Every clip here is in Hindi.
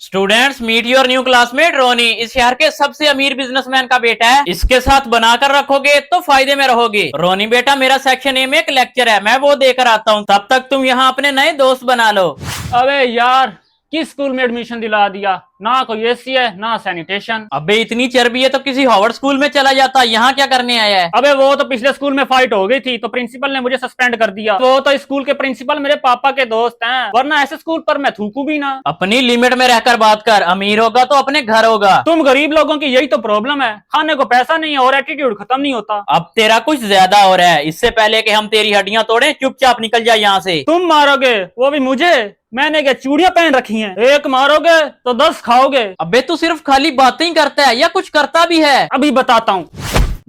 Students meet your new classmate Ronnie. इस शहर के सबसे अमीर बिजनेसमैन का बेटा है। इसके साथ बनाकर रखोगे तो फायदे में रहोगे। रोनी बेटा, मेरा सेक्शन ए में एक लेक्चर है, मैं वो देकर आता हूँ, तब तक तुम यहाँ अपने नए दोस्त बना लो। अबे यार, किस स्कूल में एडमिशन दिला दिया? ना कोई एसी है ना सैनिटेशन। अबे इतनी चर्बी है तो किसी हार्वर्ड स्कूल में चला जाता, यहाँ क्या करने आया है? अबे वो तो पिछले स्कूल में फाइट हो गई थी तो प्रिंसिपल ने मुझे सस्पेंड कर दिया। वो तो स्कूल के प्रिंसिपल मेरे पापा के दोस्त हैं, वरना ऐसे स्कूल पर मैं थूकू भी ना। अपनी लिमिट में रहकर बात कर, अमीर होगा तो अपने घर होगा। तुम गरीब लोगों की यही तो प्रॉब्लम है, खाने को पैसा नहीं है और एटीट्यूड खत्म नहीं होता। अब तेरा कुछ ज्यादा हो रहा है। इससे पहले कि हम तेरी हड्डियां तोड़े, चुपचाप निकल जाए यहाँ से। तुम मारोगे वो भी मुझे? मैंने क्या चूड़ियां पहन रखी हैं? एक मारोगे तो 10 खाओगे। अबे तू सिर्फ खाली बातें ही करता है या कुछ करता भी है? अभी बताता हूँ।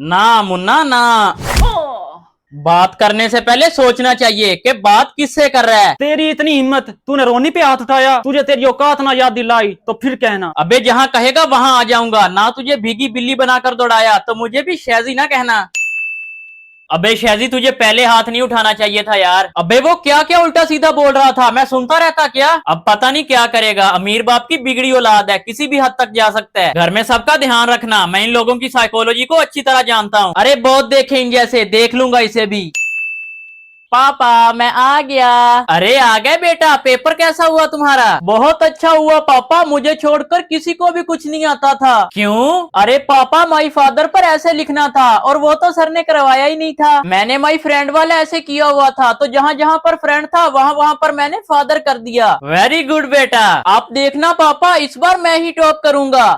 ना मुन्ना ना, बात करने से पहले सोचना चाहिए कि बात किससे कर रहा है। तेरी इतनी हिम्मत, तूने रोनी पे हाथ उठाया? तुझे तेरी औकात ना याद दिलाई तो फिर कहना। अबे जहाँ कहेगा वहां आ जाऊंगा। ना तुझे भीगी बिल्ली बनाकर दौड़ाया तो मुझे भी शहजी ना कहना। अबे शहजी, तुझे पहले हाथ नहीं उठाना चाहिए था यार। अबे वो क्या क्या उल्टा सीधा बोल रहा था, मैं सुनता रहता क्या? अब पता नहीं क्या करेगा। अमीर बाप की बिगड़ी औलाद है, किसी भी हद तक जा सकता है। घर में सबका ध्यान रखना, मैं इन लोगों की साइकोलॉजी को अच्छी तरह जानता हूँ। अरे बहुत देखे इन जैसे, देख लूंगा इसे भी। पापा मैं आ गया। अरे आ गए बेटा, पेपर कैसा हुआ तुम्हारा? बहुत अच्छा हुआ पापा, मुझे छोड़कर किसी को भी कुछ नहीं आता था। क्यों? अरे पापा, माई फादर पर ऐसे लिखना था और वो तो सर ने करवाया ही नहीं था। मैंने माई फ्रेंड वाला ऐसे किया हुआ था, तो जहाँ जहाँ पर फ्रेंड था वहाँ वहाँ पर मैंने फादर कर दिया। वेरी गुड बेटा, आप देखना पापा, इस बार मैं ही टॉप करूंगा।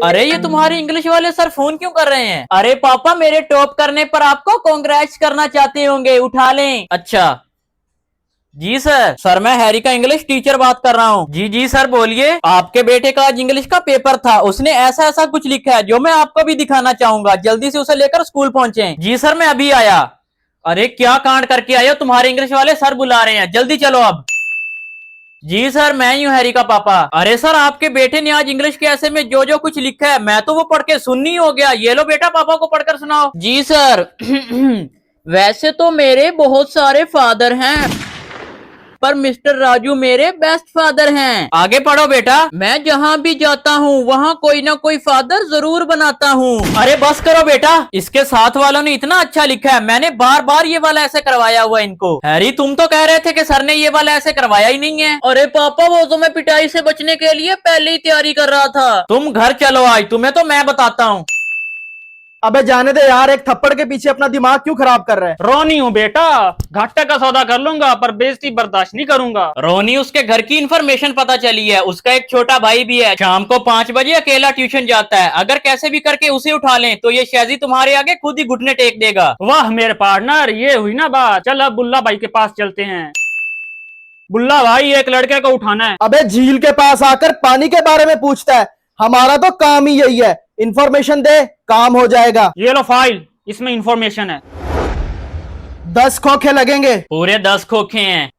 अरे ये तुम्हारे इंग्लिश वाले सर फोन क्यों कर रहे हैं? अरे पापा, मेरे टॉप करने पर आपको कांग्रेट्स करना चाहते होंगे, उठा लें। अच्छा जी सर। सर मैं हैरी का इंग्लिश टीचर बात कर रहा हूँ। जी जी सर बोलिए। आपके बेटे का आज इंग्लिश का पेपर था, उसने ऐसा ऐसा कुछ लिखा है जो मैं आपको भी दिखाना चाहूंगा। जल्दी से उसे लेकर स्कूल पहुंचे। जी सर मैं अभी आया। अरे क्या कांड करके आए हो? तुम्हारे इंग्लिश वाले सर बुला रहे हैं, जल्दी चलो अब। जी सर मैं ही हूँ हैरी का पापा। अरे सर, आपके बेटे ने आज इंग्लिश के ऐसे में जो जो कुछ लिखा है, मैं तो वो पढ़ के सुननी हो गया। ये लो बेटा, पापा को पढ़कर सुनाओ। जी सर। वैसे तो मेरे बहुत सारे फादर हैं, पर मिस्टर राजू मेरे बेस्ट फादर हैं। आगे पढ़ो बेटा। मैं जहाँ भी जाता हूँ वहाँ कोई ना कोई फादर जरूर बनाता हूँ। अरे बस करो बेटा, इसके साथ वालों ने इतना अच्छा लिखा है, मैंने बार बार ये वाला ऐसे करवाया हुआ इनको। हैरी तुम तो कह रहे थे कि सर ने ये वाला ऐसे करवाया ही नहीं है। अरे पापा, वो तो मैं पिटाई से बचने के लिए पहले ही तैयारी कर रहा था। तुम घर चलो आज, तुम्हें तो मैं बताता हूँ। अबे जाने दे यार, एक थप्पड़ के पीछे अपना दिमाग क्यों खराब कर रहा है? रोनी हूँ बेटा, घाटे का सौदा कर लूंगा पर बेइज्जती बर्दाश्त नहीं करूंगा। रोनी, उसके घर की इन्फॉर्मेशन पता चली है, उसका एक छोटा भाई भी है, शाम को 5 बजे अकेला ट्यूशन जाता है। अगर कैसे भी करके उसे उठा लें तो ये शहजी तुम्हारे आगे खुद ही घुटने टेक देगा। वाह मेरे पार्टनर, ये हुई ना बात। चल अब बुल्ला भाई के पास चलते हैं। बुल्ला भाई, एक लड़के को उठाना है। अबे झील के पास आकर पानी के बारे में पूछता है? हमारा तो काम ही यही है, इंफॉर्मेशन दे, काम हो जाएगा। ये लो फाइल, इसमें इंफॉर्मेशन है। 10 खोखे लगेंगे। पूरे 10 खोखे हैं।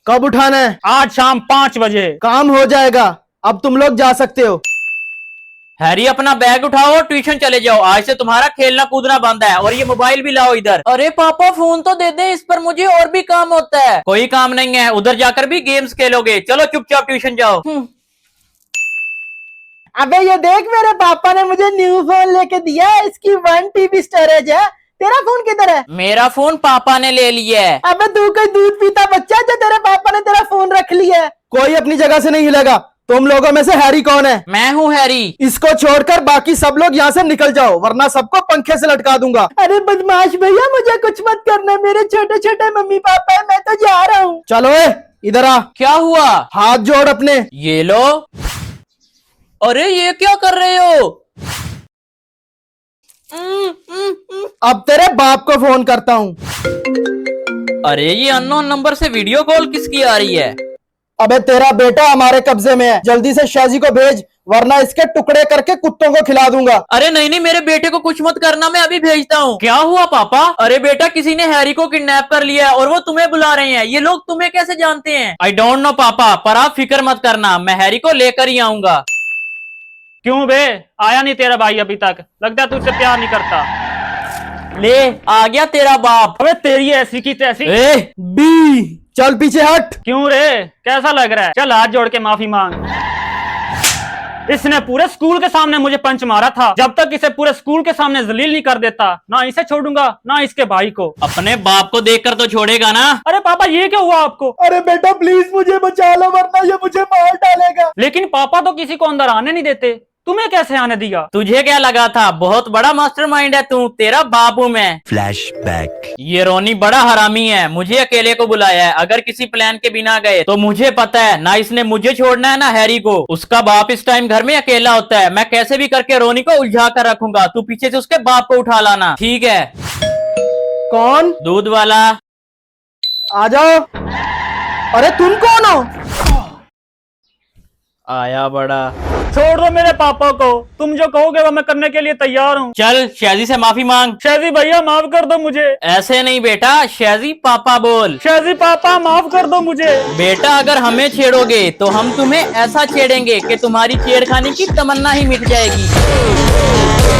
कब उठाना है? आज शाम 5 बजे। काम हो जाएगा, अब तुम लोग जा सकते हो। हैरी अपना बैग उठाओ और ट्यूशन चले जाओ। आज से तुम्हारा खेलना कूदना बंद है, और ये मोबाइल भी लाओ इधर। अरे पापा, फोन तो दे दे, इस पर मुझे और भी काम होता है। कोई काम नहीं है, उधर जाकर भी गेम्स खेलोगे। चलो चुपचाप ट्यूशन जाओ। अबे ये देख, मेरे पापा ने मुझे न्यू फोन लेके दिया है, इसकी 1 TB स्टोरेज है। तेरा फोन किधर है? मेरा फोन पापा ने ले लिया है। अबे तू कोई दूध पीता बच्चा जो तेरे पापा ने तेरा फोन रख लिया है? कोई अपनी जगह से नहीं हिलेगा। तुम लोगों में से हैरी कौन है? मैं हूँ हैरी। इसको छोड़कर बाकी सब लोग यहाँ से निकल जाओ, वरना सबको पंखे से लटका दूंगा। अरे बदमाश भैया, मुझे कुछ मत करना, मेरे छोटे छोटे मम्मी पापा है, मैं तो जा रहा हूँ। चलो इधर आ। क्या हुआ? हाथ जोड़ अपने। ये लो। अरे ये क्या कर रहे हो? अब तेरे बाप को फोन करता हूँ। अरे ये अननोन नंबर से वीडियो कॉल किसकी आ रही है? अबे तेरा बेटा हमारे कब्जे में है, जल्दी से शाजी को भेज, वरना इसके टुकड़े करके कुत्तों को खिला दूंगा। अरे नहीं नहीं, मेरे बेटे को कुछ मत करना, मैं अभी भेजता हूँ। क्या हुआ पापा? अरे बेटा, किसी ने हैरी को किडनैप कर लिया है और वो तुम्हें बुला रहे हैं। ये लोग तुम्हें कैसे जानते हैं? आई डोंट नो पापा, पर आप फिक्र मत करना, मैं हैरी को लेकर ही आऊंगा। क्यों बे, आया नहीं तेरा भाई अभी तक? लगता है तुझसे प्यार नहीं करता। ले आ गया तेरा बाप। अबे तेरी ऐसी की तैसी। बी चल पीछे हट। क्यों रे, कैसा लग रहा है? चल हाथ जोड़ के माफी मांग। इसने पूरे स्कूल के सामने मुझे पंच मारा था। जब तक इसे पूरे स्कूल के सामने जलील नहीं कर देता, ना इसे छोड़ूंगा ना इसके भाई को। अपने बाप को देखकर तो छोड़ेगा ना? अरे पापा, ये क्या हुआ आपको? अरे बेटा प्लीज मुझे बचा लो वरना ये मुझे मार डालेगा। लेकिन पापा तो किसी को अंदर आने नहीं देते, तुम्हें कैसे आने दिया? तुझे क्या लगा था बहुत बड़ा मास्टरमाइंड है तू? तेरा बाप हूं मैं। फ्लैशबैक। ये रोनी बड़ा हरामी है, मुझे अकेले को बुलाया है। अगर किसी प्लान के बिना गए तो मुझे पता है ना इसने मुझे छोड़ना है ना हैरी को। उसका बाप इस टाइम घर में अकेला होता है। मैं कैसे भी करके रोनी को उलझा कर रखूंगा। तू पीछे से उसके बाप को उठा लाना, ठीक है? कौन? दूध वाला। आ जाओ। अरे तुम कौन हो? आया बड़ा। छोड़ दो मेरे पापा को, तुम जो कहोगे वो मैं करने के लिए तैयार हूँ। चल शाजी से माफी मांग। शाजी भैया माफ कर दो मुझे। ऐसे नहीं बेटा, शाजी पापा बोल। शाजी पापा माफ कर दो मुझे। बेटा अगर हमें छेड़ोगे तो हम तुम्हें ऐसा छेड़ेंगे कि तुम्हारी छेड़खानी की तमन्ना ही मिट जाएगी।